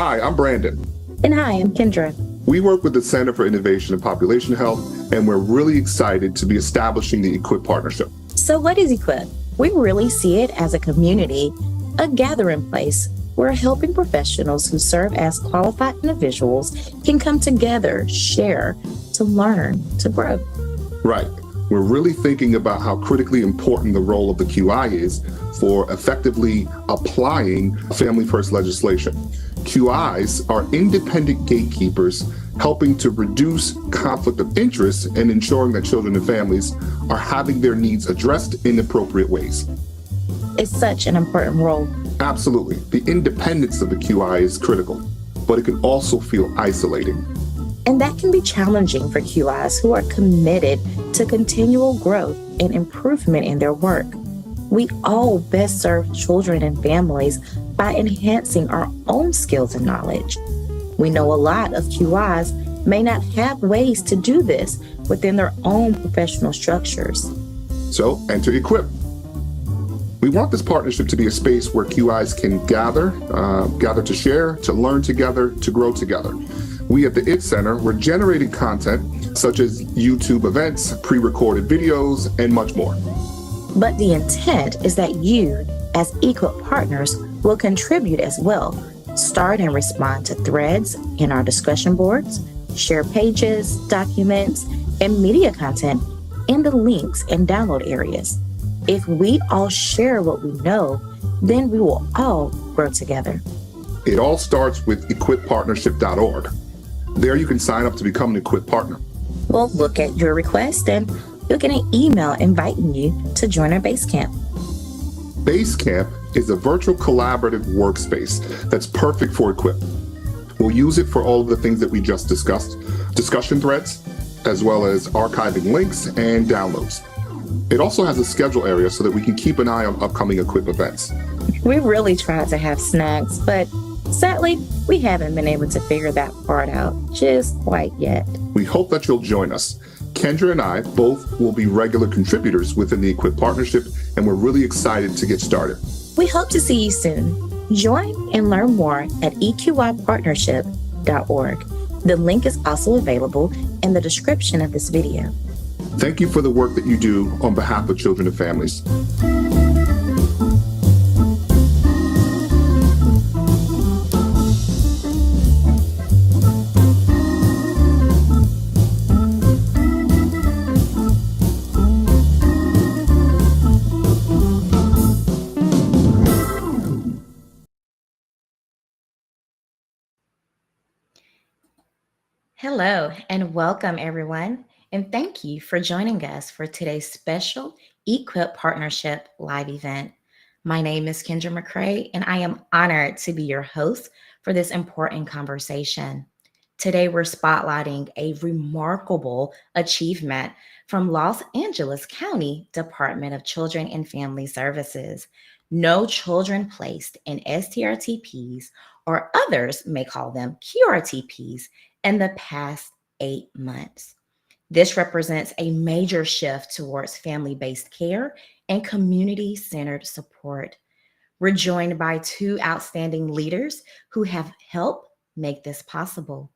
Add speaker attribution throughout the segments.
Speaker 1: Hi, I'm Brandon.
Speaker 2: And hi, I'm Kendra.
Speaker 1: We work with the Center for Innovation and Population Health, and we're really excited to be establishing the eQIP partnership.
Speaker 2: So what is eQIP? We really see it as a community, a gathering place where helping professionals who serve as qualified individuals can come together, share, to learn, to grow.
Speaker 1: Right. We're really thinking about how critically important the role of the QI is for effectively applying Family First legislation. QIs are independent gatekeepers helping to reduce conflict of interest and ensuring that children and families are having their needs addressed in appropriate ways.
Speaker 2: It's such an important role.
Speaker 1: Absolutely. The independence of the QI is critical, but it can also feel isolating.
Speaker 2: And that can be challenging for QIs who are committed to continual growth and improvement in their work. We all best serve children and families by enhancing our own skills and knowledge. We know a lot of QIs may not have ways to do this within their own professional structures.
Speaker 1: So enter eQIP. We want this partnership to be a space where QIs can gather to share, to learn together, to grow together. We at the IT Center, we're generating content such as YouTube events, pre-recorded videos, and much more.
Speaker 2: But the intent is that you, as eQIP partners, will contribute as well. Start and respond to threads in our discussion boards, share pages, documents, and media content in the links and download areas. If we all share what we know, then we will all grow together.
Speaker 1: It all starts with equippartnership.org. There you can sign up to become an eQIP partner.
Speaker 2: We'll look at your request and you'll get an email inviting you to join our Basecamp.
Speaker 1: Basecamp is a virtual collaborative workspace that's perfect for eQIP. We'll use it for all of the things that we just discussed, discussion threads, as well as archiving links and downloads. It also has a schedule area so that we can keep an eye on upcoming eQIP events.
Speaker 2: We really tried to have snags, but sadly, we haven't been able to figure that part out just quite yet.
Speaker 1: We hope that you'll join us. Kendra and I both will be regular contributors within the eQIP partnership, and we're really excited to get started.
Speaker 2: We hope to see you soon. Join and learn more at eQIpartnership.org. The link is also available in the description of this video.
Speaker 1: Thank you for the work that you do on behalf of children and families.
Speaker 2: Hello and welcome everyone, and thank you for joining us for today's special eQIP Partnership live event. My name is Kendra McCrae, and I am honored to be your host for this important conversation. Today, we're spotlighting a remarkable achievement from Los Angeles County Department of Children and Family Services. No children placed in STRTPs, or others may call them QRTPs, in the past 8 months. This represents a major shift towards family-based care and community-centered support. We're joined by two outstanding leaders who have helped make this possible.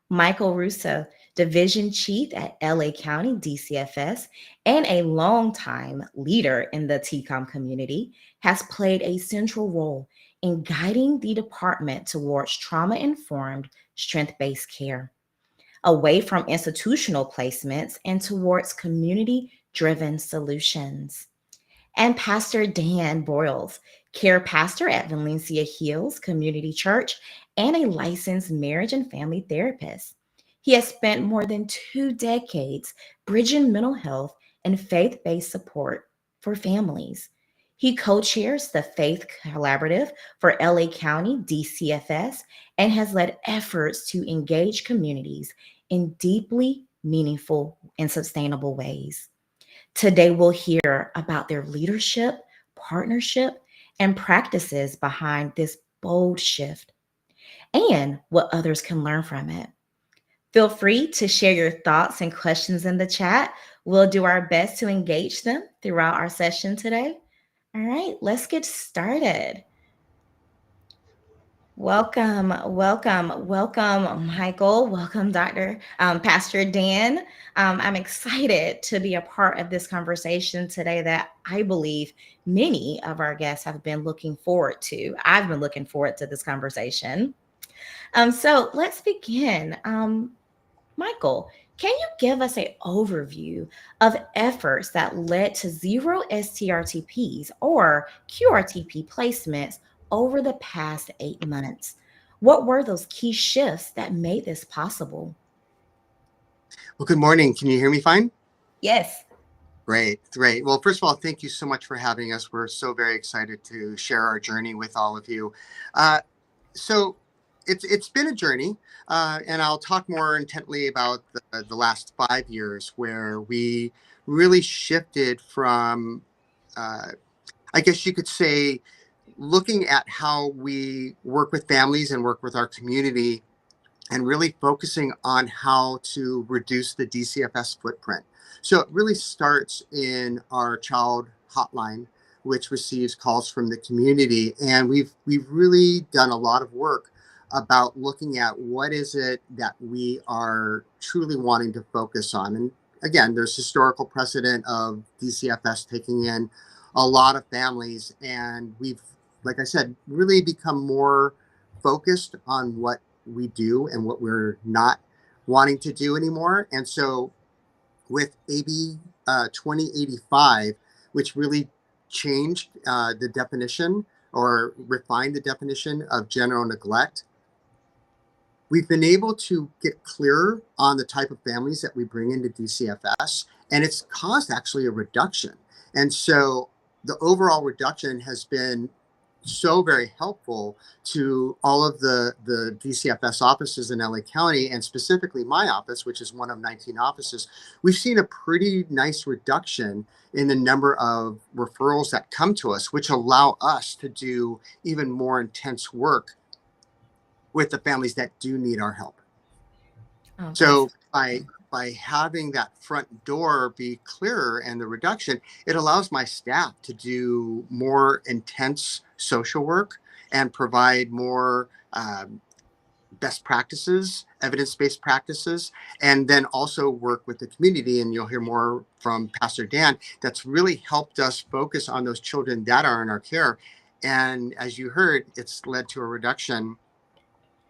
Speaker 2: Michael Russo, Division Chief at LA County DCFS and a longtime leader in the TCOM community, has played a central role in guiding the department towards trauma-informed, strength-based care, away from institutional placements and towards community-driven solutions. And Pastor Dan Boyles, care pastor at Valencia Hills Community Church and a licensed marriage and family therapist. He has spent more than 2 decades bridging mental health and faith-based support for families. He co-chairs the Faith Collaborative for LA County DCFS and has led efforts to engage communities in deeply meaningful and sustainable ways. Today, we'll hear about their leadership, partnership, and practices behind this bold shift and what others can learn from it. Feel free to share your thoughts and questions in the chat. We'll do our best to engage them throughout our session today. All right, let's get started. Welcome, Michael. Welcome, Pastor Dan. I'm excited to be a part of this conversation today that I believe many of our guests have been looking forward to. I've been looking forward to this conversation. So let's begin. Michael, can you give us an overview of efforts that led to zero STRTPs or QRTP placements over the past 8 months? What were those key shifts that made this possible?
Speaker 3: Well, good morning. Can you hear me fine?
Speaker 2: Yes.
Speaker 3: Great, great. Well, first of all, thank you so much for having us. We're so very excited to share our journey with all of you. Uh, so it's been a journey, and I'll talk more intently about the last 5 years where we really shifted from, uh, I guess you could say, looking at how we work with families and work with our community and really focusing on how to reduce the DCFS footprint. So it really starts in our child hotline, which receives calls from the community, and we've really done a lot of work about looking at what is it that we are truly wanting to focus on. And again, there's historical precedent of DCFS taking in a lot of families, and we've, like I said, really become more focused on what we do and what we're not wanting to do anymore. And so with AB 2085, which really changed the definition or refined the definition of general neglect, we've been able to get clearer on the type of families that we bring into DCFS, and it's caused actually a reduction. And so the overall reduction has been so very helpful to all of the DCFS offices in LA County, and specifically my office, which is one of 19 offices. We've seen a pretty nice reduction in the number of referrals that come to us, which allow us to do even more intense work with the families that do need our help.
Speaker 2: Oh, that's
Speaker 3: So by having that front door be clearer and the reduction, it allows my staff to do more intense social work and provide more best practices, evidence-based practices, and then also work with the community. And you'll hear more from Pastor Dan. That's really helped us focus on those children that are in our care. And as you heard, it's led to a reduction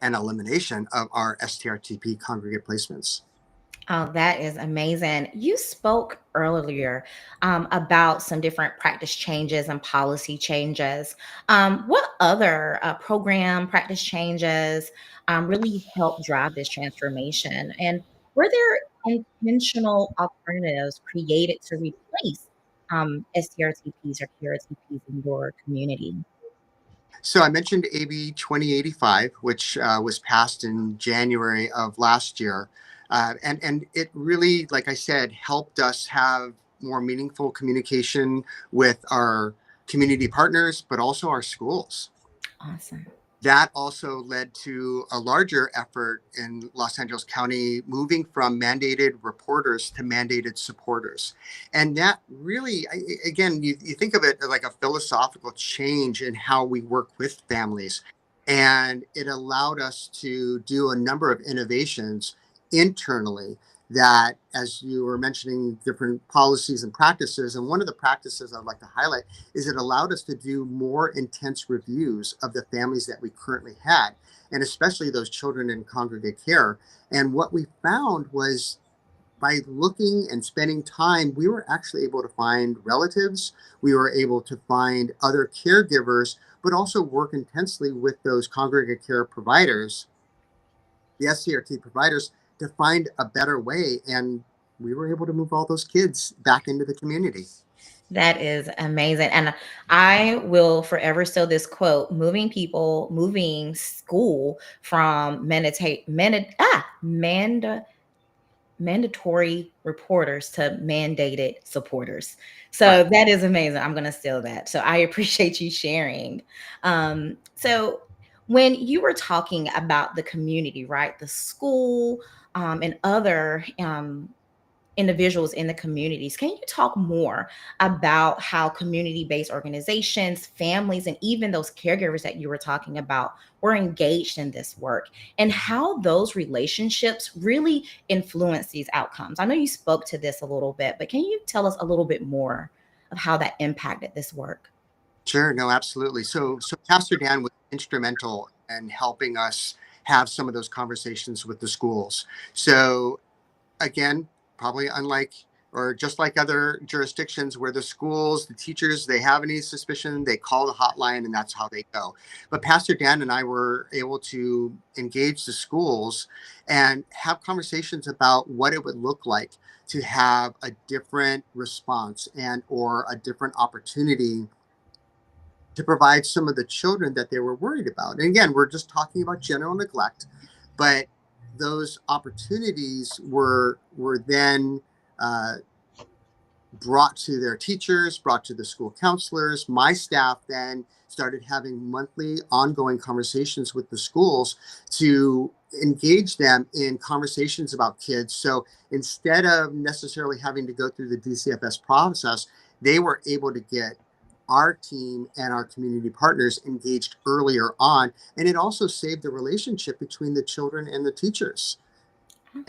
Speaker 3: and elimination of our STRTP congregate placements.
Speaker 2: Oh, that is amazing. You spoke earlier about some different practice changes and policy changes. What other program practice changes really helped drive this transformation? And were there intentional alternatives created to replace STRTPs or QRTPs in your community?
Speaker 3: So I mentioned AB 2085, which was passed in January of last year. And it really, like I said, helped us have more meaningful communication with our community partners, but also our schools.
Speaker 2: Awesome.
Speaker 3: That also led to a larger effort in Los Angeles County, moving from mandated reporters to mandated supporters. And that really, again, you think of it like a philosophical change in how we work with families. And it allowed us to do a number of innovations internally that, as you were mentioning, different policies and practices. And one of the practices I'd like to highlight is it allowed us to do more intense reviews of the families that we currently had, and especially those children in congregate care. And what we found was by looking and spending time, we were actually able to find relatives, we were able to find other caregivers, but also work intensely with those congregate care providers, the SCRT providers, to find a better way. And we were able to move all those kids back into the community.
Speaker 2: That is amazing. And I will forever steal this quote: moving people, moving school from mandatory reporters to mandated supporters. So
Speaker 3: Right.
Speaker 2: that is amazing. I'm going to steal that. So I appreciate you sharing. So when you were talking about the community, right, the school and other individuals in the communities. Can you talk more about how community-based organizations, families, and even those caregivers that you were talking about were engaged in this work, and how those relationships really influence these outcomes? I know you spoke to this a little bit, but can you tell us a little bit more of how that impacted this work?
Speaker 3: Sure, no, absolutely. So Pastor Dan was instrumental in helping us have some of those conversations with the schools. So again, probably unlike or just like other jurisdictions where the schools, the teachers, they have any suspicion, they call the hotline and that's how they go. But Pastor Dan and I were able to engage the schools and have conversations about what it would look like to have a different response and or a different opportunity to provide some of the children that they were worried about. And again, we're just talking about general neglect, but those opportunities were then uh, brought to their teachers, brought to the school counselors. My staff then started having monthly ongoing conversations with the schools to engage them in conversations about kids. So instead of necessarily having to go through the DCFS process, they were able to get our team and our community partners engaged earlier on. And it also saved the relationship between the children and the teachers.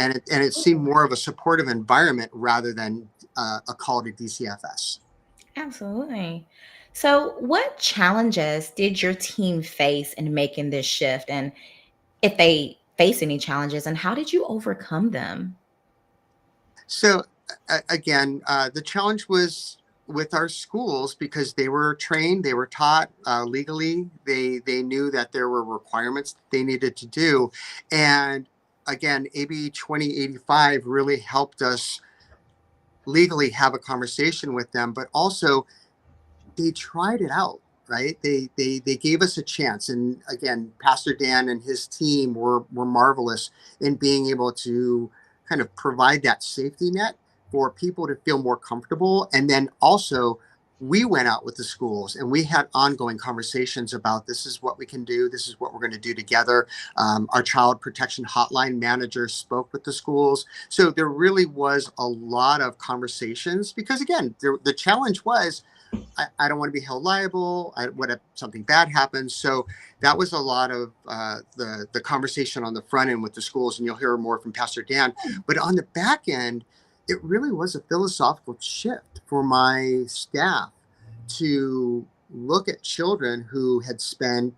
Speaker 3: And it seemed more of a supportive environment rather than a call to DCFS.
Speaker 2: Absolutely. So, what challenges did your team face in making this shift? And if they face any challenges, and how did you overcome them?
Speaker 3: So again, the challenge was with our schools because they were trained, they were taught legally. They knew that there were requirements that they needed to do, and again, AB 2085 really helped us legally have a conversation with them, but also they tried it out, right? They gave us a chance, and again, Pastor Dan and his team were marvelous in being able to kind of provide that safety net for people to feel more comfortable. And then also, we went out with the schools and we had ongoing conversations about this is what we can do, this is what we're going to do together. Our child protection hotline manager spoke with the schools, so there really was a lot of conversations because again, the challenge was I don't want to be held liable. What if something bad happens? So that was a lot of the conversation on the front end with the schools, and you'll hear more from Pastor Dan. But on the back end, it really was a philosophical shift for my staff to look at children who had spent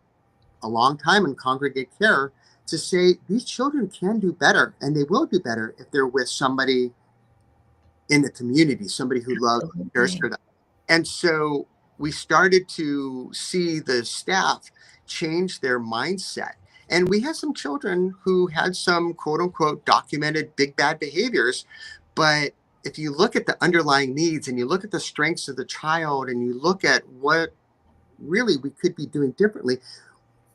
Speaker 3: a long time in congregate care to say these children can do better, and they will do better if they're with somebody in the community, somebody who loves and cares
Speaker 2: Absolutely.
Speaker 3: for them. And so we started to see the staff change their mindset. And we had some children who had some quote unquote documented big bad behaviors. But if you look at the underlying needs and you look at the strengths of the child and you look at what really we could be doing differently,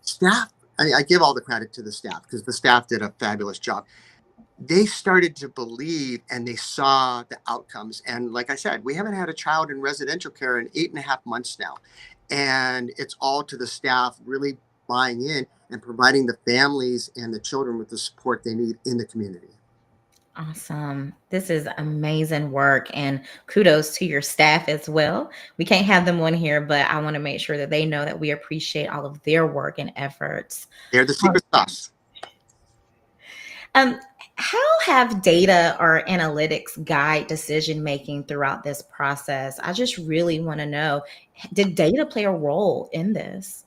Speaker 3: staff, I give all the credit to the staff because the staff did a fabulous job. They started to believe and they saw the outcomes. And like I said, we haven't had a child in residential care in 8.5 months now. And it's all to the staff really buying in and providing the families and the children with the support they need in the community.
Speaker 2: Awesome. This is amazing work, and kudos to your staff as well. We can't have them on here, but I want to make sure that they know that we appreciate all of their work and efforts.
Speaker 3: They're the
Speaker 2: Um,
Speaker 3: secret sauce.
Speaker 2: um, how have data or analytics guide decision making throughout this process? I just really want to know, did data play a role in this?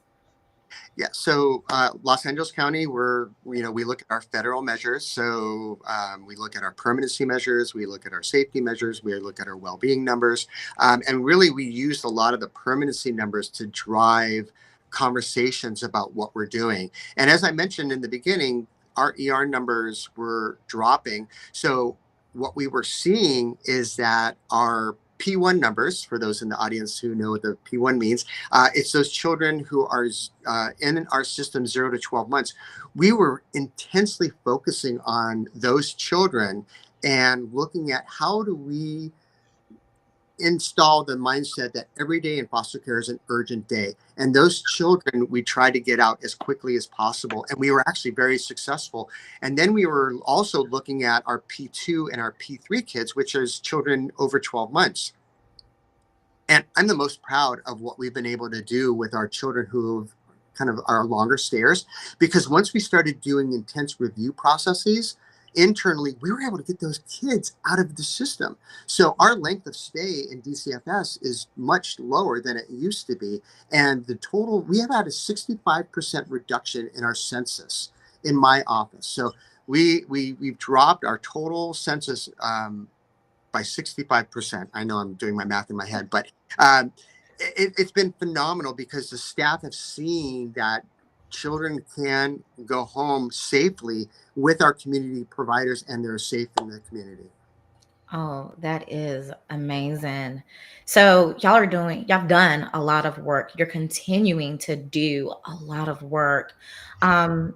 Speaker 3: Yeah, so Los Angeles County, we look at our federal measures. So we look at our permanency measures, we look at our safety measures, we look at our well-being numbers, and really we used a lot of the permanency numbers to drive conversations about what we're doing. And as I mentioned in the beginning, our ER numbers were dropping. So what we were seeing is that our P1 numbers, for those in the audience who know what the P1 means, it's those children who are in our system 0 to 12 months. We were intensely focusing on those children and looking at how do we install the mindset that every day in foster care is an urgent day. And those children, we try to get out as quickly as possible. And we were actually very successful. And then we were also looking at our P2 and our P3 kids, which is children over 12 months. And I'm the most proud of what we've been able to do with our children who kind of are longer stayers, because once we started doing intense review processes internally, we were able to get those kids out of the system. So our length of stay in DCFS is much lower than it used to be. And the total, we have had a 65% reduction in our census in my office. So we've dropped our total census by 65%. I know I'm doing my math in my head, but it's been phenomenal because the staff have seen that children can go home safely with our community providers and they're safe in the community.
Speaker 2: Oh, that is amazing. So y'all have done a lot of work. You're continuing to do a lot of work. Um,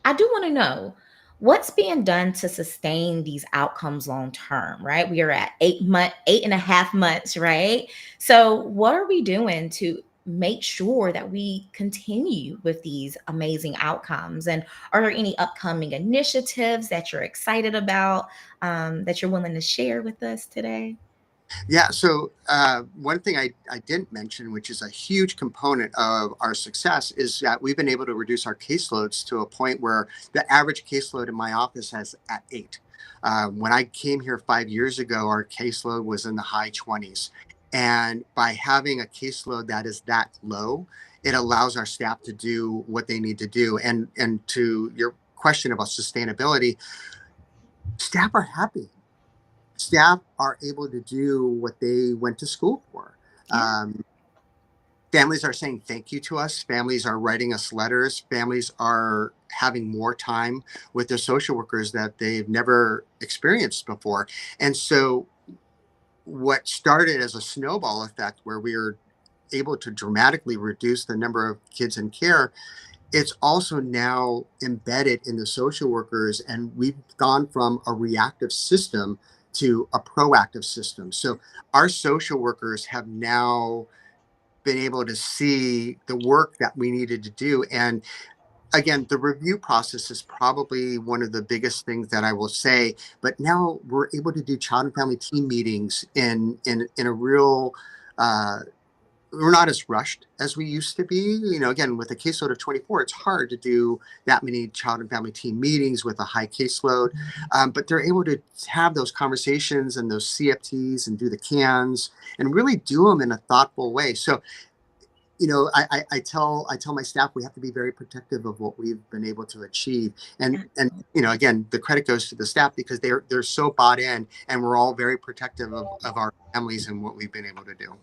Speaker 2: I do want to know what's being done to sustain these outcomes long term, right? We are at 8.5 months, right? So what are we doing to make sure that we continue with these amazing outcomes? And are there any upcoming initiatives that you're excited about, that you're willing to share with us today?
Speaker 3: Yeah. So one thing I didn't mention, which is a huge component of our success, is that we've been able to reduce our caseloads to a point where the average caseload in my office has at 8. When I came here 5 years ago, our caseload was in the high 20s. And by having a caseload that is that low, it allows our staff to do what they need to do. And to your question about sustainability, staff are happy. Staff are able to do what they went to school for.
Speaker 2: Yeah.
Speaker 3: Families are saying thank you to us. Families are writing us letters. Families are having more time with their social workers that they've never experienced before. And so, what started as a snowball effect, where we are able to dramatically reduce the number of kids in care, it's also now embedded in the social workers, and we've gone from a reactive system to a proactive system. So our social workers have now been able to see the work that we needed to do. And again, the review process is probably one of the biggest things that I will say. But now we're able to do child and family team meetings in a real we're not as rushed as we used to be. Again, with a caseload of 24, it's hard to do that many child and family team meetings with a high caseload. But they're able to have those conversations and those CFTs and do the cans and really do them in a thoughtful way. So, I tell my staff we have to be very protective of what we've been able to achieve. And again, the credit goes to the staff because they're so bought in, and we're all very protective of our families and what we've been able to do.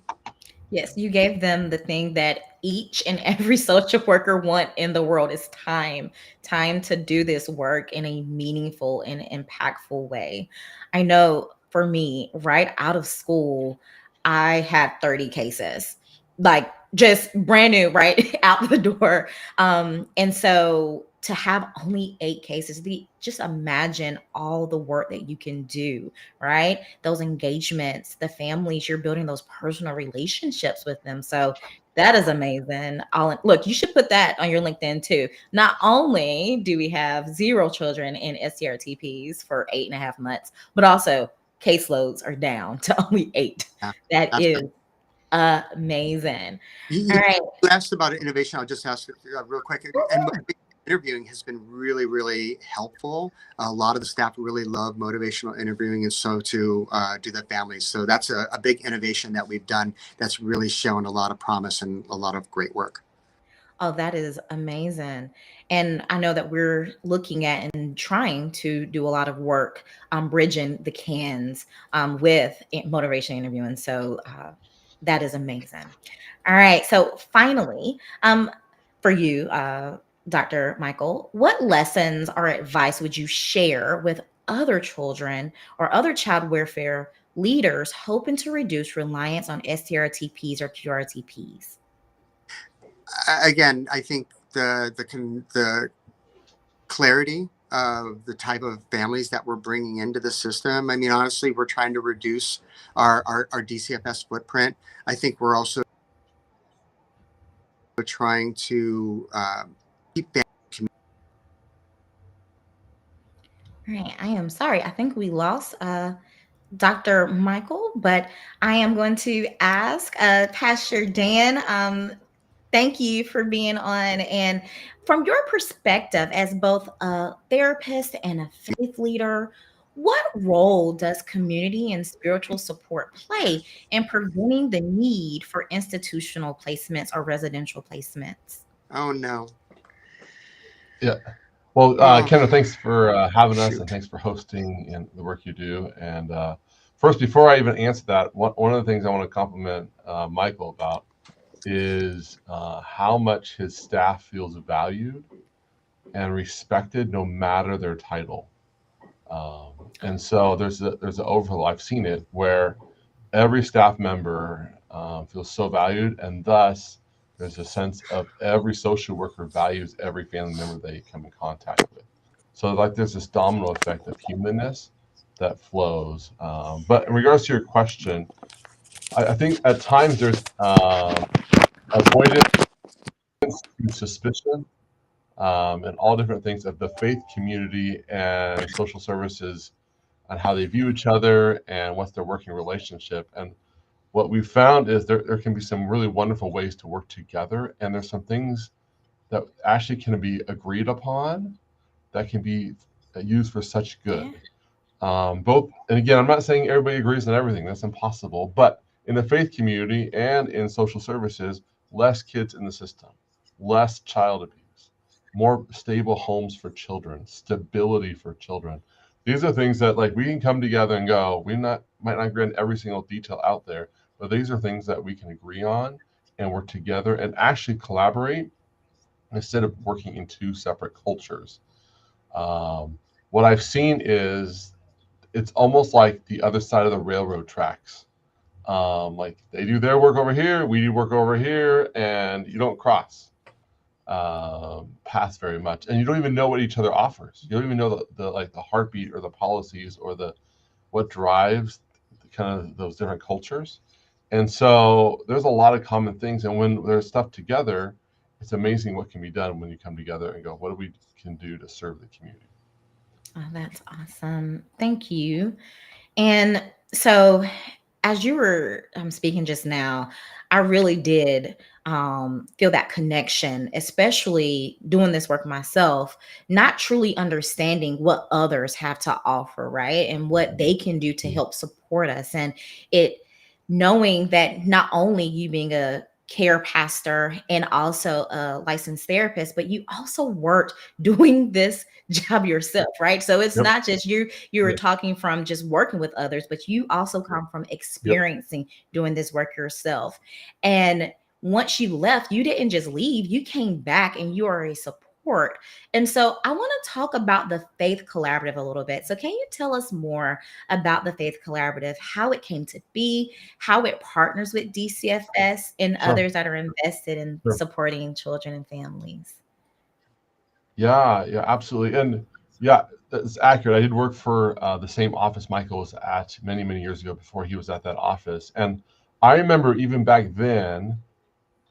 Speaker 2: Yes, you gave them the thing that each and every social worker want in the world is time to do this work in a meaningful and impactful way. I know for me, right out of school, I had 30 cases, like just brand new, right out the door. And so to have only 8 cases, just imagine all the work that you can do, right? Those engagements, the families, you're building those personal relationships with them. So that is amazing. Look, you should put that on your LinkedIn too. Not only do we have 0 children in STRTPs for 8.5 months, but also caseloads are down to only 8.
Speaker 3: Yeah,
Speaker 2: That
Speaker 3: that's
Speaker 2: is
Speaker 3: good.
Speaker 2: amazing.
Speaker 3: You
Speaker 2: All right.
Speaker 3: you asked about innovation. I'll just ask real quick. And interviewing has been really, really helpful. A lot of the staff really love motivational interviewing, and so to do the families. So that's a big innovation that we've done that's really shown a lot of promise and a lot of great work.
Speaker 2: Oh, that is amazing. And I know that we're looking at and trying to do a lot of work bridging the cans with motivation interviewing. So that is amazing. All right. So finally, for you, Dr. Michael, what lessons or advice would you share with other children or other child welfare leaders hoping to reduce reliance on STRTPs or QRTPs?
Speaker 3: Again, I think the clarity of the type of families that we're bringing into the system. I mean, honestly, we're trying to reduce our DCFS footprint. I think we're also trying to keep families.
Speaker 2: All right, I am sorry. I think we lost Dr. Michael, but I am going to ask Pastor Dan. Thank you for being on. And from your perspective, as both a therapist and a faith leader, what role does community and spiritual support play in preventing the need for institutional placements or residential placements?
Speaker 3: Oh no.
Speaker 4: Yeah. Well,
Speaker 3: Oh,
Speaker 4: Kendra, thanks for having us, and
Speaker 3: shoot.
Speaker 4: thanks for hosting and the work you do. And first, before I even answer that, one of the things I want to compliment Michael about is how much his staff feels valued and respected, no matter their title. And so there's an overflow. I've seen it where every staff member feels so valued, and thus there's a sense of every social worker values every family member they come in contact with. So like there's this domino effect of humanness that flows. But in regards to your question, I think at times there's avoidance to suspicion and all different things of the faith community and social services and how they view each other and what's their working relationship. And what we've found is there can be some really wonderful ways to work together. And there's some things that actually can be agreed upon that can be used for such good. Both, and again, I'm not saying everybody agrees on everything. That's impossible. But in the faith community and in social services, less kids in the system, less child abuse, more stable homes for children, stability for children. These are things that like we can come together and go, might not agree on every single detail out there, but these are things that we can agree on and work together and actually collaborate instead of working in two separate cultures. What I've seen is it's almost like the other side of the railroad tracks. Like they do their work over here, we do work over here, and you don't cross paths very much, and you don't even know what each other offers. You don't even know the heartbeat or the policies or what drives kind of those different cultures. And so there's a lot of common things, and when there's stuff together, it's amazing what can be done when you come together and go, what do we can do to serve the community?
Speaker 2: Oh, that's awesome. Thank you. And so, as you were speaking just now, I really did feel that connection, especially doing this work myself, not truly understanding what others have to offer, right? And what they can do to help support us. And it knowing that not only you being a care pastor and also a licensed therapist, but you also worked doing this job yourself, right? So it's
Speaker 4: Yep.
Speaker 2: not just you were
Speaker 4: Yep.
Speaker 2: talking from just working with others, but you also come from experiencing doing this work yourself. And once you left, you didn't just leave, you came back and you are a support. And so I want to talk about the Faith Collaborative a little bit. So can you tell us more about the Faith Collaborative, how it came to be, how it partners with DCFS and
Speaker 4: Sure.
Speaker 2: others that are invested in
Speaker 4: Sure.
Speaker 2: supporting children and families?
Speaker 4: Yeah, absolutely. And yeah, that's accurate. I did work for the same office Michael was at many, many years ago before he was at that office. And I remember even back then,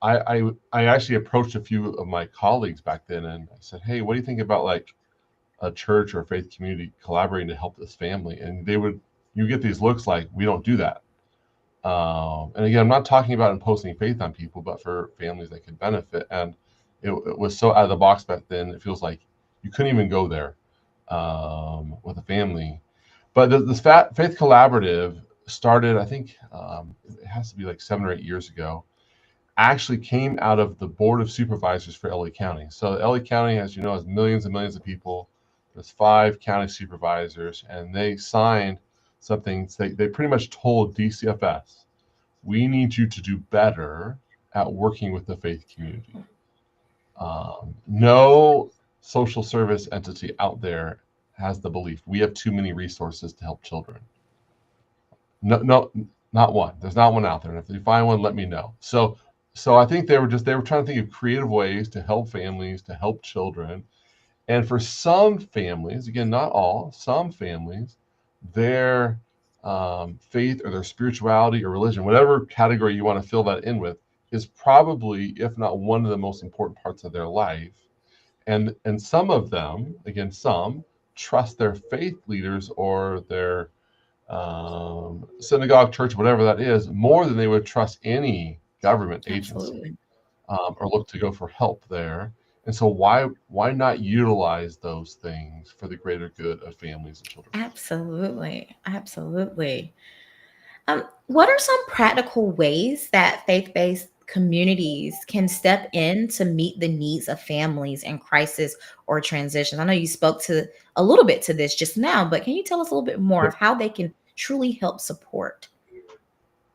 Speaker 4: I actually approached a few of my colleagues back then and I said, hey, what do you think about like a church or a faith community collaborating to help this family? And you get these looks like, we don't do that. And again, I'm not talking about imposing faith on people, but for families that could benefit. And it was so out of the box back then, it feels like you couldn't even go there with a family. But this Faith Collaborative started, I think it has to be like 7 or 8 years ago, actually came out of the Board of Supervisors for LA County. So LA County, as you know, has millions and millions of people. There's 5 county supervisors, and they signed something. They pretty much told DCFS, we need you to do better at working with the faith community. No social service entity out there has the belief we have too many resources to help children. No, not one. There's not one out there. And if you find one, let me know. So I think they were trying to think of creative ways to help families, to help children. And for some families, again, not all, some families, their faith or their spirituality or religion, whatever category you want to fill that in with, is probably, if not one of the most important parts of their life. And some of them, again, some trust their faith leaders or their synagogue, church, whatever that is, more than they would trust any government agency,
Speaker 2: Absolutely.
Speaker 4: or look to go for help there. And so why not utilize those things for the greater good of families and children?
Speaker 2: Absolutely. Absolutely. What are some practical ways that faith-based communities can step in to meet the needs of families in crisis or transition? I know you spoke to a little bit to this just now, but can you tell us a little bit more of how they can truly help support?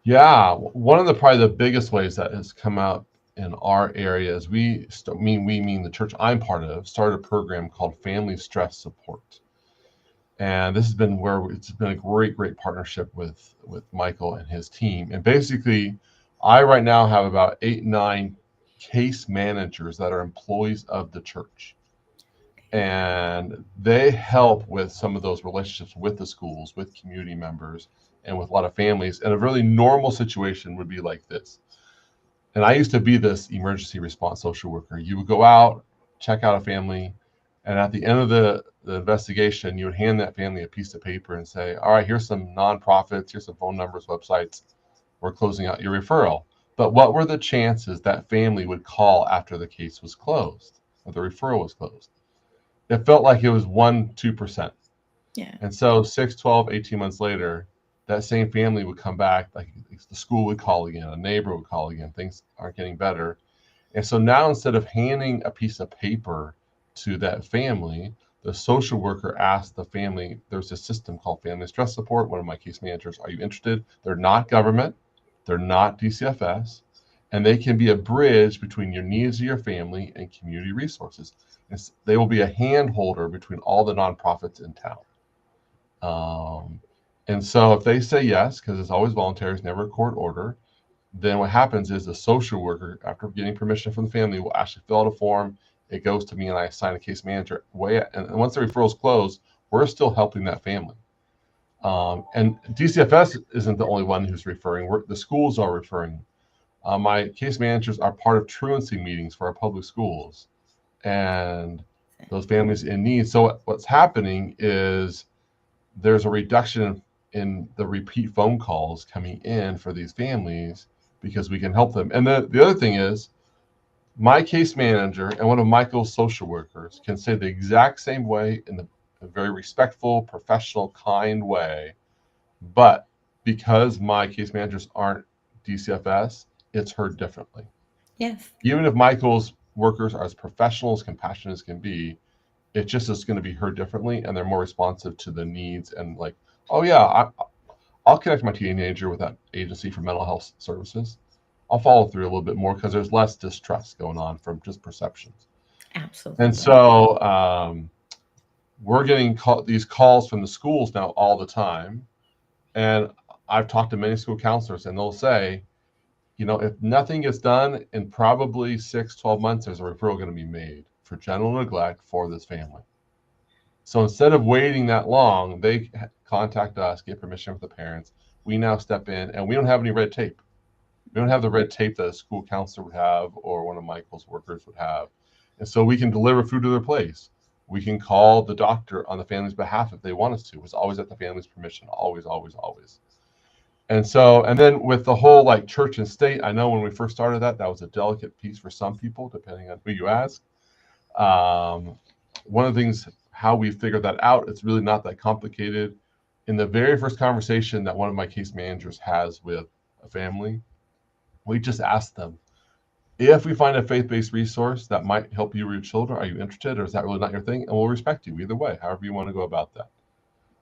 Speaker 4: Yeah, one of the probably the biggest ways that has come out in our area is we mean the church I'm part of started a program called Family Stress Support. And this has been where it's been a great partnership with Michael and his team. And basically, I right now have about 8-9 case managers that are employees of the church, and they help with some of those relationships with the schools, with community members, and with a lot of families. And a really normal situation would be like this. And I used to be this emergency response social worker. You would go out, check out a family, and at the end of the investigation, you would hand that family a piece of paper and say, all right, here's some nonprofits, here's some phone numbers, websites. We're closing out your referral. But what were the chances that family would call after the case was closed or the referral was closed? It felt like it was 1-2%.
Speaker 2: Yeah.
Speaker 4: And so 6, 12, 18 months later, that same family would come back, like the school would call again, a neighbor would call again, things aren't getting better. And so now instead of handing a piece of paper to that family, the social worker asked the family, there's a system called Family Stress Support. One of my case managers, are you interested? They're not government, they're not DCFS, and they can be a bridge between your needs of your family and community resources. They will be a hand holder between all the nonprofits in town. And so if they say yes, because it's always voluntary, it's never a court order, then what happens is the social worker, after getting permission from the family, will actually fill out a form. It goes to me and I assign a case manager. And once the referral's closed, we're still helping that family. And DCFS isn't the only one who's referring. The schools are referring. My case managers are part of truancy meetings for our public schools and those families in need. So what's happening is there's a reduction in the repeat phone calls coming in for these families because we can help them. And the other thing is, my case manager and one of Michael's social workers can say the exact same way in a very respectful, professional, kind way. But because my case managers aren't DCFS, it's heard differently.
Speaker 2: Yes.
Speaker 4: Even if Michael's workers are as professional, as compassionate as can be, it just is going to be heard differently, and they're more responsive to the needs. And like, oh yeah, I'll connect my teenager with that agency for mental health services. I'll follow through a little bit more because there's less distrust going on from just perceptions.
Speaker 2: Absolutely.
Speaker 4: And so we're getting these calls from the schools now all the time. And I've talked to many school counselors, and they'll say, if nothing gets done in probably 6-12 months, there's a referral going to be made for general neglect for this family. So instead of waiting that long, they contact us, get permission from the parents. We now step in, and we don't have any red tape. We don't have the red tape that a school counselor would have or one of Michael's workers would have. And so we can deliver food to their place. We can call the doctor on the family's behalf if they want us to. It's always at the family's permission, always, always, always. And then with the whole like church and state, I know when we first started that was a delicate piece for some people, depending on who you ask. One of the things, how we figured that out, it's really not that complicated. In the very first conversation that one of my case managers has with a family, we just ask them, if we find a faith-based resource that might help you or your children, are you interested, or is that really not your thing? And we'll respect you either way, however you want to go about that.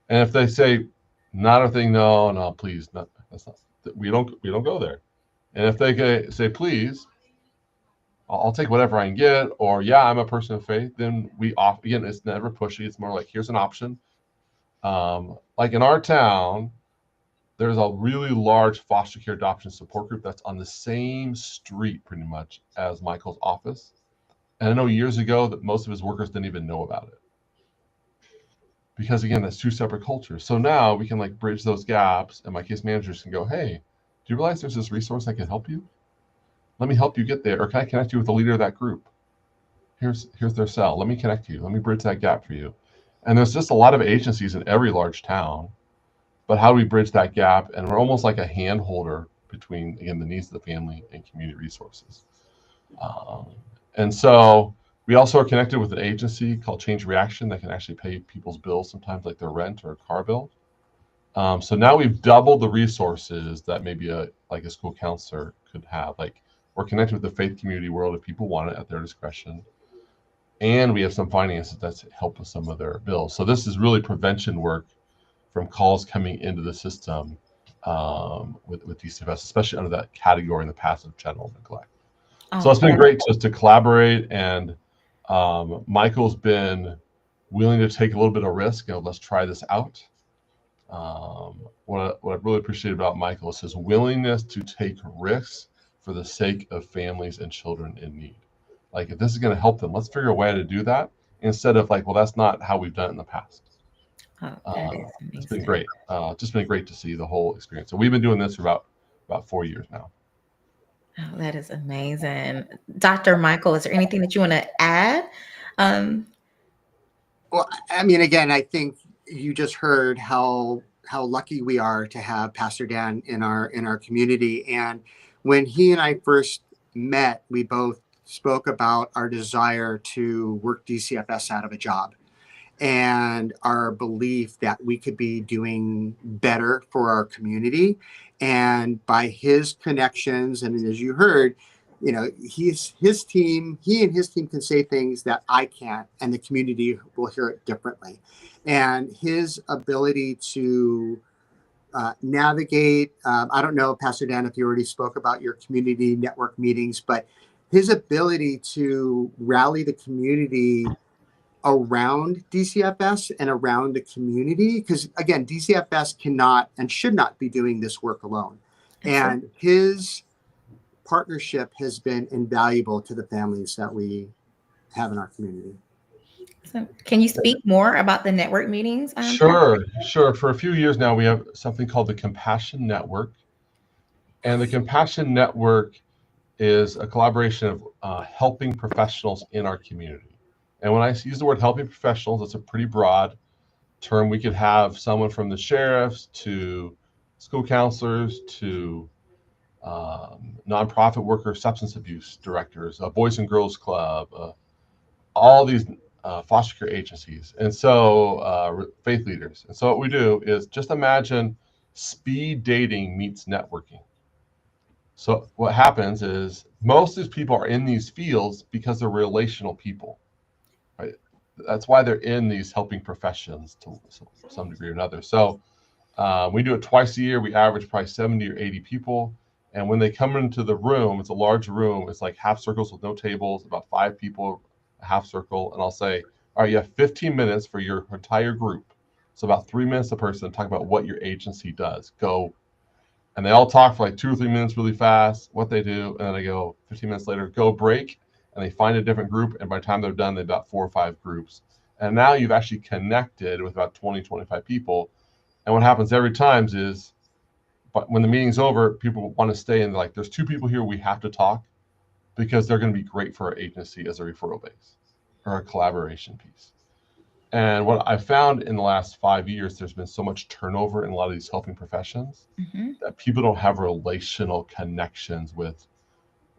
Speaker 4: And if they say, not our thing, no, please, that's not. We don't go there. And if they say, please, I'll take whatever I can get, or yeah, I'm a person of faith, then again, it's never pushy. It's more like, here's an option. Like in our town, there's a really large foster care adoption support group that's on the same street pretty much as Michael's office. And I know years ago that most of his workers didn't even know about it. Because again, that's two separate cultures. So now we can like bridge those gaps, and my case managers can go, hey, do you realize there's this resource that can help you? Let me help you get there. Or can I connect you with the leader of that group? Here's their cell. Let me connect you. Let me bridge that gap for you. And there's just a lot of agencies in every large town, but how do we bridge that gap? And we're almost like a hand holder between, again, the needs of the family and community resources. And so we also are connected with an agency called Change Reaction that can actually pay people's bills, sometimes like their rent or a car bill. So now we've doubled the resources that maybe a school counselor could have. Like, we're connected with the faith community world if people want it at their discretion. And we have some finances that help with some of their bills. So this is really prevention work from calls coming into the system with DCFS, especially under that category in the passive general neglect. So it's been great just to collaborate, and Michael's been willing to take a little bit of risk. Let's try this out. What I really appreciate about Michael is his willingness to take risks for the sake of families and children in need. Like, if this is going to help them, let's figure a way to do that, instead of like, well, that's not how we've done it in the past. It's been great. Just been great to see the whole experience. So we've been doing this for about 4 years now.
Speaker 2: Oh, that is amazing. Dr. Michael, is there anything that you want to add?
Speaker 3: Well, I mean, again, I think you just heard how lucky we are to have Pastor Dan in our community. And when he and I first met, we both spoke about our desire to work DCFS out of a job, and our belief that we could be doing better for our community. And by his connections, and as you heard, he and his team can say things that I can't, and the community will hear it differently. And his ability to navigate, I don't know, Pastor Dan, if you already spoke about your community network meetings, but his ability to rally the community around DCFS and around the community, because again, DCFS cannot and should not be doing this work alone. And his partnership has been invaluable to the families that we have in our community.
Speaker 2: So can you speak more about the network meetings?
Speaker 4: Sure. For a few years now, we have something called the Compassion Network. And the Compassion Network is a collaboration of helping professionals in our community. And when I use the word helping professionals, it's a pretty broad term. We could have someone from the sheriffs to school counselors to nonprofit workers, substance abuse directors, a Boys and Girls Club, all these foster care agencies, and so faith leaders. And so what we do is just imagine speed dating meets networking. So what happens is most of these people are in these fields because they're relational people. Right? That's why they're in these helping professions to some degree or another. So we do it twice a year. We average probably 70 or 80 people. And when they come into the room, it's a large room. It's like half circles with no tables, about 5 people, a half circle. And I'll say, all right, you have 15 minutes for your entire group. So about 3 minutes a person to talk about what your agency does. Go. And they all talk for like 2 or 3 minutes really fast, what they do. And then I go 15 minutes later, go break. And they find a different group. And by the time they're done, they've got 4 or 5 groups. And now you've actually connected with about 20, 25 people. And what happens every time is, but when the meeting's over, people want to stay and like, there's 2 people here we have to talk because they're going to be great for our agency as a referral base or a collaboration piece. And what I found in the last 5 years, there's been so much turnover in a lot of these helping professions that people don't have relational connections with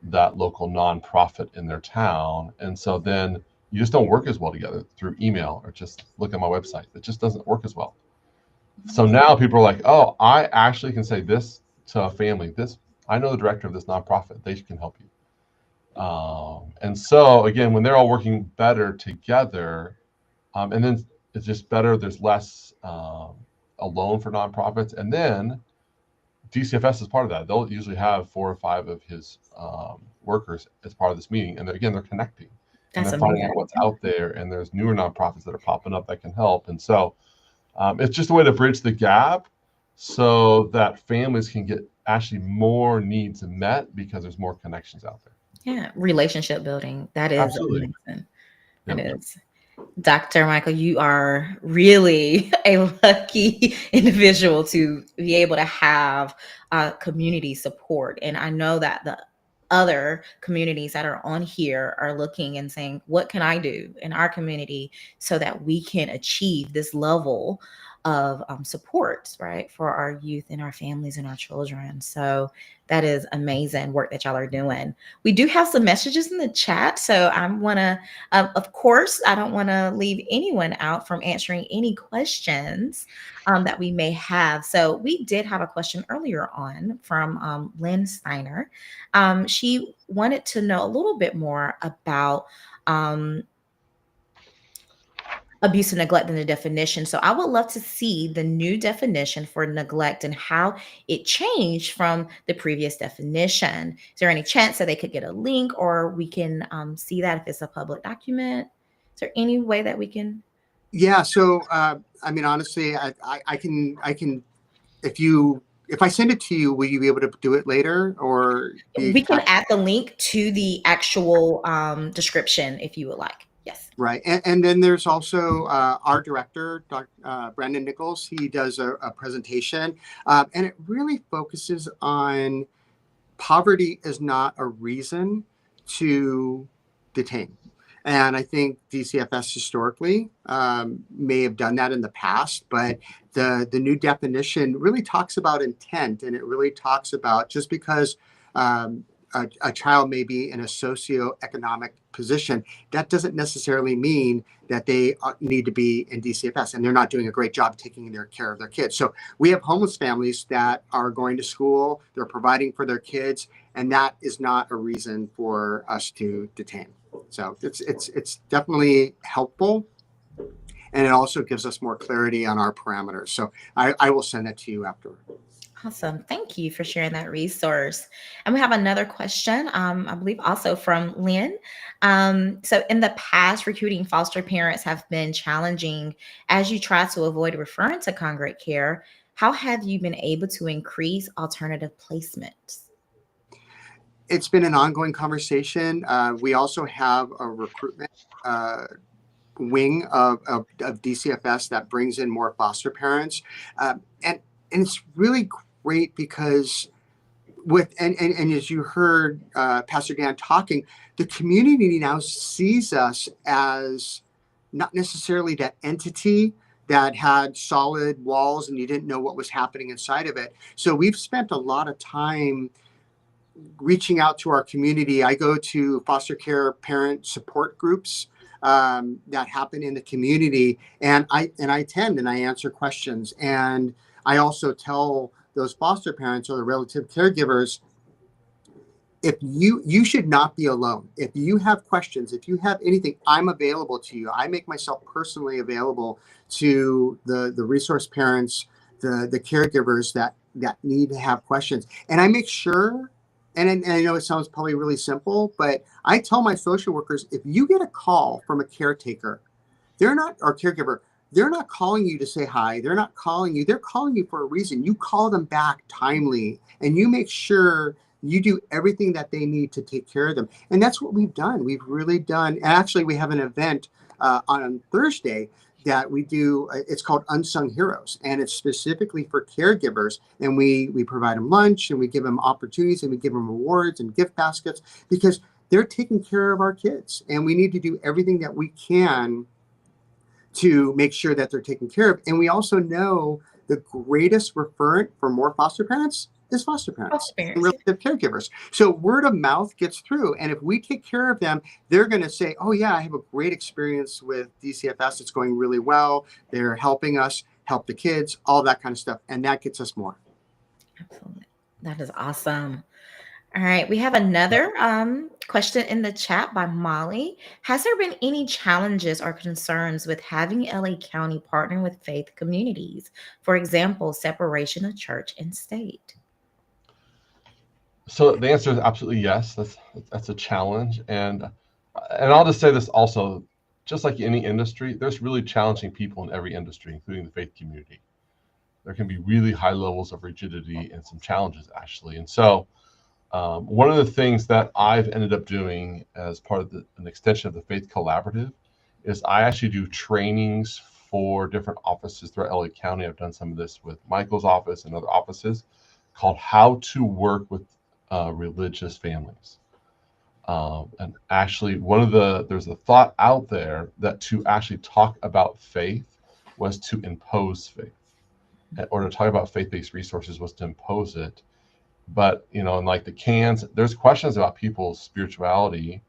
Speaker 4: that local nonprofit in their town. And so then you just don't work as well together through email or just look at my website. It just doesn't work as well. So now people are like, oh, I actually can say this to a family. I know the director of this nonprofit. They can help you. And so, again, when they're all working better together, and then it's just better, there's less alone for nonprofits. And then DCFS is part of that. They'll usually have 4 or 5 of his workers as part of this meeting. And again, they're connecting. And they're finding out what's out there. And there's newer nonprofits that are popping up that can help. And so it's just a way to bridge the gap so that families can get actually more needs met because there's more connections out there.
Speaker 2: Yeah, relationship building. That is
Speaker 4: Absolutely.
Speaker 2: amazing. That
Speaker 4: Yep.
Speaker 2: is. Dr. Michael, you are really a lucky individual to be able to have community support. And I know that the other communities that are on here are looking and saying, what can I do in our community so that we can achieve this level of support, right, for our youth and our families and our children. So that is amazing work that y'all are doing. We do have some messages in the chat. So I want to of course, I don't want to leave anyone out from answering any questions that we may have. So we did have a question earlier on from Lynn Steiner. She wanted to know a little bit more about abuse and neglect in the definition. So I would love to see the new definition for neglect and how it changed from the previous definition. Is there any chance that they could get a link, or we can see that if it's a public document? Is there any way that we can?
Speaker 3: Yeah. So, I mean, honestly, I can, if I send it to you, will you be able to do it later, or
Speaker 2: We can add the link to the actual description if you would like. Yes.
Speaker 3: Right. And then there's also our director, Dr. Brandon Nichols. He does a presentation, and it really focuses on poverty is not a reason to detain. And I think DCFS historically may have done that in the past, but the new definition really talks about intent, and it really talks about just because a child may be in a socioeconomic position, that doesn't necessarily mean that they need to be in DCFS, and they're not doing a great job taking care of their kids. So we have homeless families that are going to school, they're providing for their kids, and that is not a reason for us to detain. So it's definitely helpful, and it also gives us more clarity on our parameters. So I will send that to you afterward.
Speaker 2: Awesome. Thank you for sharing that resource. And we have another question, I believe also from Lynn. So in the past, recruiting foster parents have been challenging. As you try to avoid referring to congregate care, how have you been able to increase alternative placements?
Speaker 3: It's been an ongoing conversation. We also have a recruitment wing of DCFS that brings in more foster parents. And it's really great because and as you heard Pastor Dan talking, the community now sees us as not necessarily that entity that had solid walls and you didn't know what was happening inside of it. So we've spent a lot of time reaching out to our community. I go to foster care parent support groups that happen in the community, and I attend and I answer questions, and I also tell those foster parents or the relative caregivers, if you should not be alone. If you have questions, if you have anything, I'm available to you. I make myself personally available to the resource parents, the caregivers that need to have questions, and I make sure. And I know it sounds probably really simple, but I tell my social workers, if you get a call from a caretaker, or caregiver, they're not calling you to say hi. They're not calling you. They're calling you for a reason. You call them back timely, and you make sure you do everything that they need to take care of them. And that's what we've done. We've really done. And actually, we have an event on Thursday that we do. It's called Unsung Heroes, and it's specifically for caregivers. And we provide them lunch, and we give them opportunities, and we give them awards and gift baskets, because they're taking care of our kids, and we need to do everything that we can to make sure that they're taken care of. And we also know the greatest referent for more foster parents is foster parents and relative caregivers. So word of mouth gets through. And if we take care of them, they're going to say, oh yeah, I have a great experience with DCFS. It's going really well. They're helping us help the kids, all that kind of stuff. And that gets us more.
Speaker 2: Absolutely. That is awesome. All right, we have another question in the chat by Molly. Has there been any challenges or concerns with having LA County partner with faith communities? For example, separation of church and state?
Speaker 4: So the answer is absolutely yes. That's a challenge, and I'll just say this also, just like any industry, there's really challenging people in every industry, including the faith community. There can be really high levels of rigidity and some challenges actually, and so One of the things that I've ended up doing as part of an extension of the Faith Collaborative is I actually do trainings for different offices throughout LA County. I've done some of this with Michael's office and other offices, called How to Work with Religious Families. And actually, there's a thought out there that to actually talk about faith was to impose faith, or to talk about faith-based resources was to impose it. But in like the cans, there's questions about people's spirituality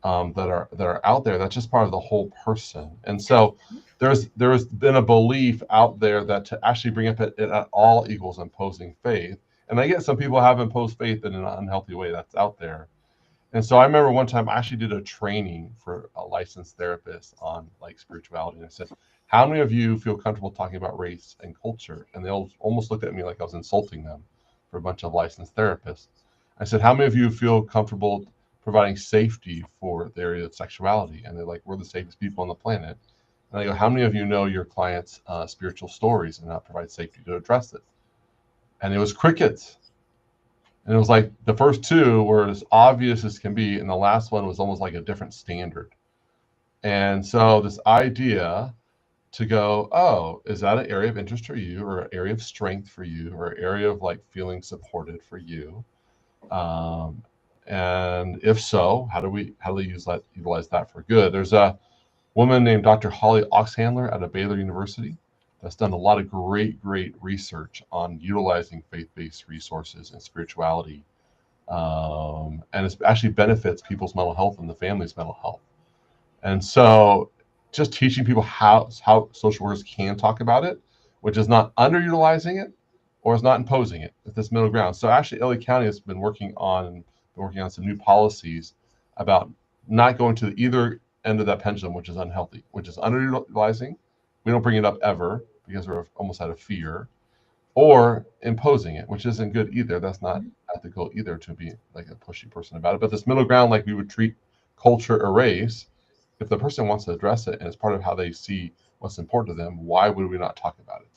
Speaker 4: that are out there. That's just part of the whole person. And so there's been a belief out there that to actually bring up it at all equals imposing faith. And I get some people have imposed faith in an unhealthy way. That's out there. And so I remember one time I actually did a training for a licensed therapist on like spirituality. And I said, how many of you feel comfortable talking about race and culture? And they all almost looked at me like I was insulting them, for a bunch of licensed therapists. I said, how many of you feel comfortable providing safety for the area of sexuality? And they're like, we're the safest people on the planet. And I go, how many of you know your clients' spiritual stories and not provide safety to address it? And it was crickets. And it was like the first two were as obvious as can be, and the last one was almost like a different standard. And so this idea to go, oh, is that an area of interest for you, or an area of strength for you, or an area of like feeling supported for you? And if so, how do we utilize that for good? There's a woman named Dr. Holly Oxhandler out of Baylor University that's done a lot of great research on utilizing faith-based resources and spirituality. And it actually benefits people's mental health and the family's mental health. And so just teaching people how social workers can talk about it, which is not underutilizing it or is not imposing it, at this middle ground. So actually LA County has been working on some new policies about not going to either end of that pendulum, which is unhealthy, which is underutilizing. We don't bring it up ever because we're almost out of fear, or imposing it, which isn't good either. That's not ethical either, to be like a pushy person about it. But this middle ground, like we would treat culture or race, if the person wants to address it and it's part of how they see what's important to them, why would we not talk about it?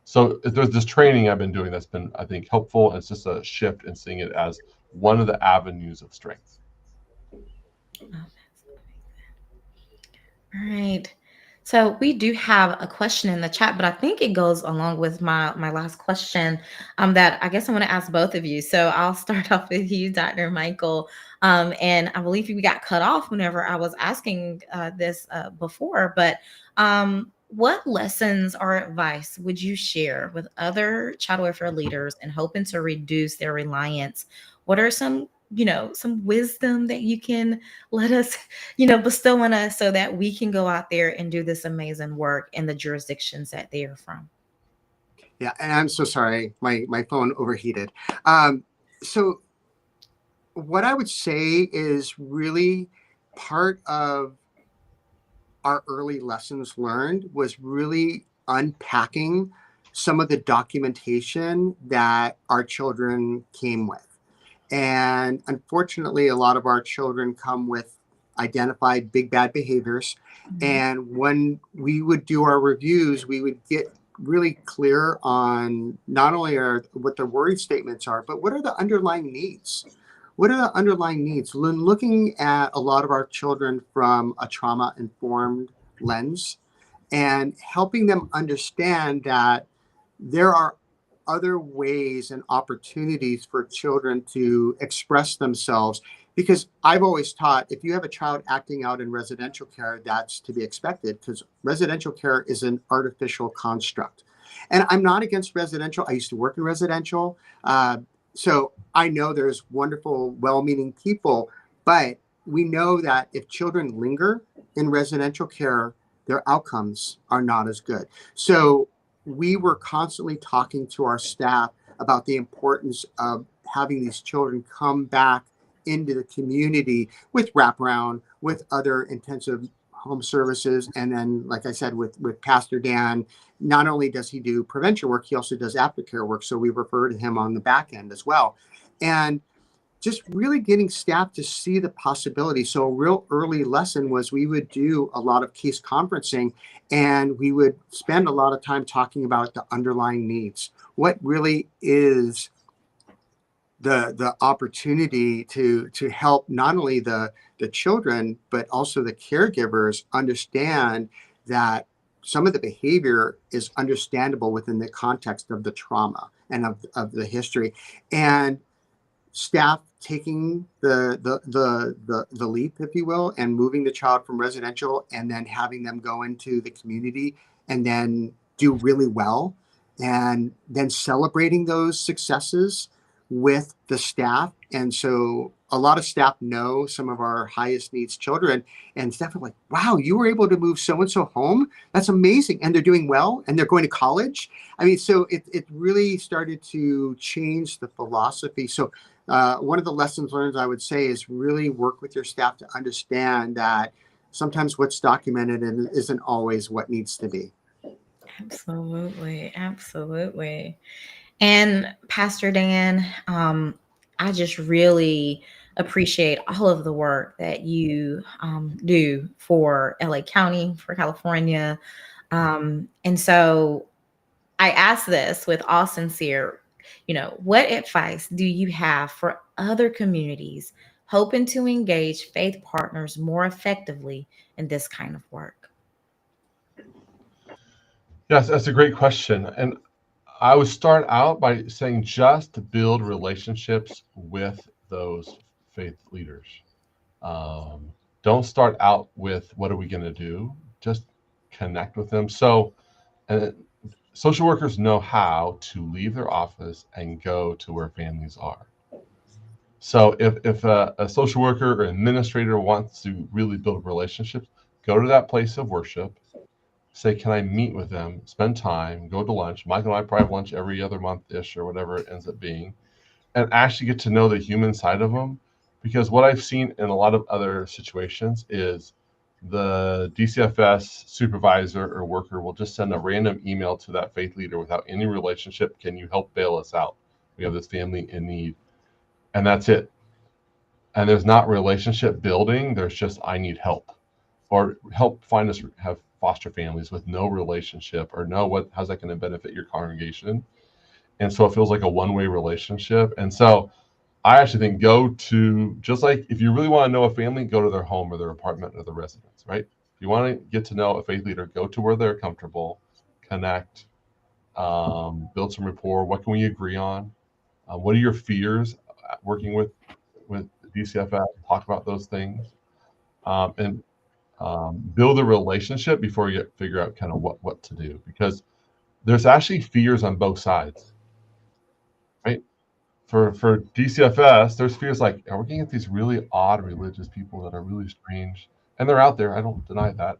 Speaker 4: So there's this training I've been doing that's been, I think, helpful. And it's just a shift in seeing it as one of the avenues of strength.
Speaker 2: All right. So we do have a question in the chat, but I think it goes along with my last question that I guess I want to ask both of you. So I'll start off with you, Dr. Michael. And I believe we got cut off whenever I was asking this before, but what lessons or advice would you share with other child welfare leaders and hoping to reduce their reliance? What are some wisdom that you can let us, bestow on us so that we can go out there and do this amazing work in the jurisdictions that they are from?
Speaker 3: Yeah, and I'm so sorry, my phone overheated. So what I would say is really part of our early lessons learned was really unpacking some of the documentation that our children came with. And unfortunately, a lot of our children come with identified big bad behaviors. Mm-hmm. And when we would do our reviews, we would get really clear on not only what their worry statements are, but what are the underlying needs? What are the underlying needs? When looking at a lot of our children from a trauma-informed lens and helping them understand that there are other ways and opportunities for children to express themselves. Because I've always taught, if you have a child acting out in residential care, that's to be expected, because residential care is an artificial construct. And I'm not against residential. I used to work in residential. So I know there's wonderful, well-meaning people, but we know that if children linger in residential care, their outcomes are not as good. So we were constantly talking to our staff about the importance of having these children come back into the community with wraparound, with other intensive home services. And then, like I said, with Pastor Dan, not only does he do prevention work, he also does aftercare work. So we refer to him on the back end as well. And just really getting staff to see the possibility. So a real early lesson was we would do a lot of case conferencing, and we would spend a lot of time talking about the underlying needs. What really is the opportunity to help not only the children but also the caregivers understand that some of the behavior is understandable within the context of the trauma and of the history, and staff taking the leap, if you will, and moving the child from residential and then having them go into the community and then do really well, and then celebrating those successes with the staff. And so a lot of staff know some of our highest needs children, and staff are like, wow, you were able to move so and so home. That's amazing. And they're doing well and they're going to college. I mean, so it really started to change the philosophy. So one of the lessons learned, I would say, is really work with your staff to understand that sometimes what's documented isn't always what needs to be.
Speaker 2: Absolutely. Absolutely. And Pastor Dan, I just really appreciate all of the work that you do for LA County, for California. And so I ask this with all sincere, what advice do you have for other communities hoping to engage faith partners more effectively in this kind of work?
Speaker 4: Yes, that's a great question. And I would start out by saying just build relationships with those faith leaders. Don't start out with what are we going to do? Just connect with them. So, uh, social workers know how to leave their office and go to where families are. So, if a social worker or administrator wants to really build relationships, go to that place of worship. Say, can I meet with them? Spend time, go to lunch. Michael and I probably have lunch every other month-ish or whatever it ends up being, and actually get to know the human side of them. Because what I've seen in a lot of other situations is the DCFS supervisor or worker will just send a random email to that faith leader without any relationship. Can you help bail us out? We have this family in need. And that's it. And there's not relationship building. There's just, I need help, or help find us, have foster families with no relationship, or no, how's that going to benefit your congregation? And so it feels like a one-way relationship. And so I actually think go to, just like if you really want to know a family, go to their home or their apartment or their residence, right? If you want to get to know a faith leader, go to where they're comfortable, connect, build some rapport. What can we agree on? What are your fears working with DCFS? Talk about those things, and build a relationship before you figure out kind of what to do, because there's actually fears on both sides, right? For DCFS, there's fears like, are we going to get these really odd religious people that are really strange? And they're out there. I don't deny that,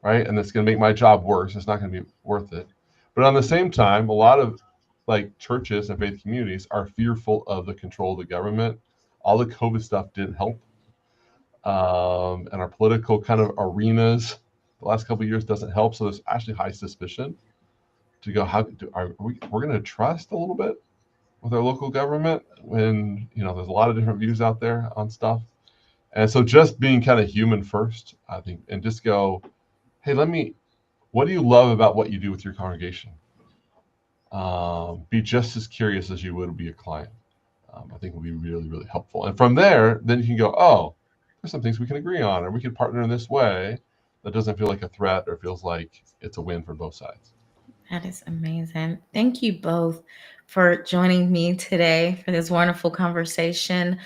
Speaker 4: right? And it's going to make my job worse. It's not going to be worth it. But on the same time, a lot of like churches and faith communities are fearful of the control of the government. All the COVID stuff didn't help. And our political kind of arenas the last couple of years doesn't help. So there's actually high suspicion to go, we're going to trust a little bit with our local government when, there's a lot of different views out there on stuff. And so just being kind of human first, I think, and just go, hey, what do you love about what you do with your congregation? Be just as curious as you would be a client. I think will be really, really helpful. And from there, then you can go, oh, there's some things we can agree on, or we can partner in this way that doesn't feel like a threat or feels like it's a win for both sides.
Speaker 2: That is amazing. Thank you both for joining me today for this wonderful conversation.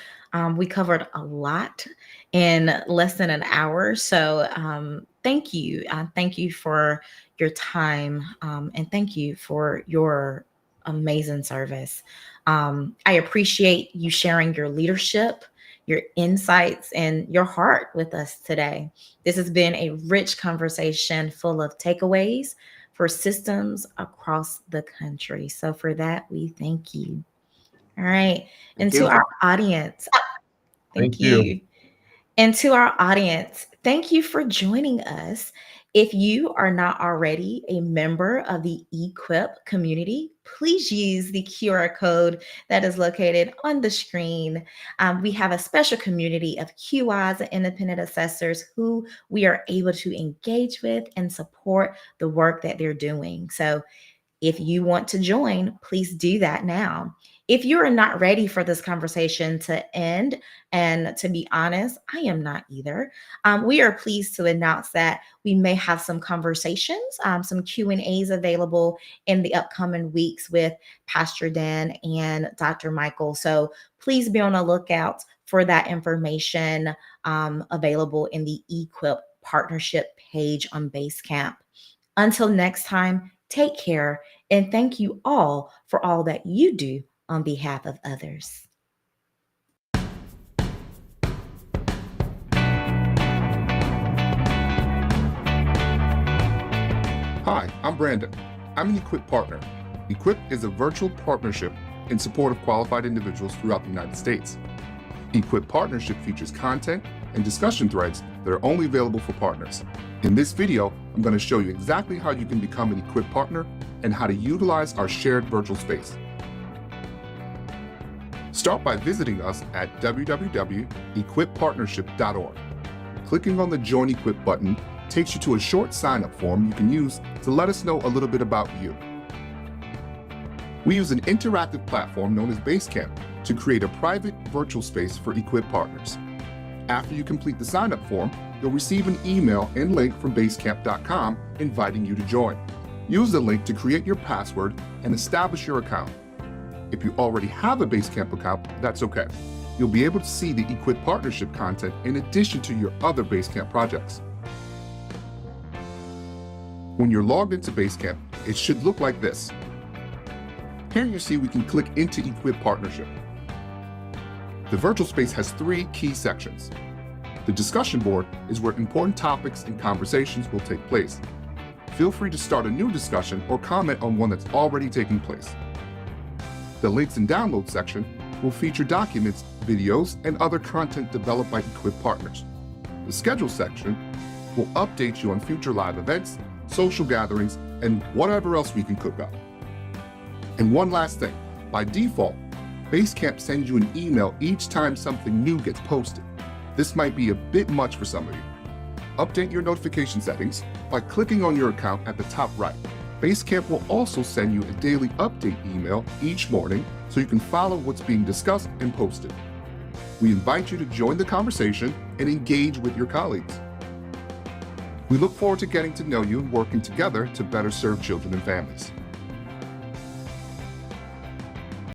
Speaker 2: We covered a lot in less than an hour. So thank you. Thank you for your time. And thank you for your amazing service. I appreciate you sharing your leadership, your insights, and your heart with us today. This has been a rich conversation full of takeaways for systems across the country. So for that, we thank you. All right. And to our audience, thank you. And to our audience, thank you for joining us. If you are not already a member of the eQIP community, please use the QR code that is located on the screen. We have a special community of QIs and independent assessors who we are able to engage with and support the work that they're doing. So if you want to join, please do that now. If you are not ready for this conversation to end, and to be honest, I am not either, we are pleased to announce that we may have some conversations, some Q&As available in the upcoming weeks with Pastor Dan and Dr. Michael. So please be on the lookout for that information available in the eQIP partnership page on Basecamp. Until next time, take care, and thank you all for all that you do on behalf of others.
Speaker 1: Hi, I'm Brandon. I'm an eQuip partner. eQuip is a virtual partnership in support of qualified individuals throughout the United States. eQuip partnership features content and discussion threads that are only available for partners. In this video, I'm going to show you exactly how you can become an eQuip partner and how to utilize our shared virtual space. Start by visiting us at www.equippartnership.org. Clicking on the Join eQuip button takes you to a short sign-up form you can use to let us know a little bit about you. We use an interactive platform known as Basecamp to create a private virtual space for eQuip partners. After you complete the sign-up form, you'll receive an email and link from basecamp.com inviting you to join. Use the link to create your password and establish your account. If you already have a Basecamp account, that's okay. You'll be able to see the eQuip partnership content in addition to your other Basecamp projects. When you're logged into Basecamp, it should look like this. Here you see we can click into eQuip partnership. The virtual space has 3 key sections. The discussion board is where important topics and conversations will take place. Feel free to start a new discussion or comment on one that's already taking place. The links and download section will feature documents, videos, and other content developed by eQuip partners. The schedule section will update you on future live events, social gatherings, and whatever else we can cook up. And one last thing, by default, Basecamp sends you an email each time something new gets posted. This might be a bit much for some of you. Update your notification settings by clicking on your account at the top right. Basecamp will also send you a daily update email each morning so you can follow what's being discussed and posted. We invite you to join the conversation and engage with your colleagues. We look forward to getting to know you and working together to better serve children and families.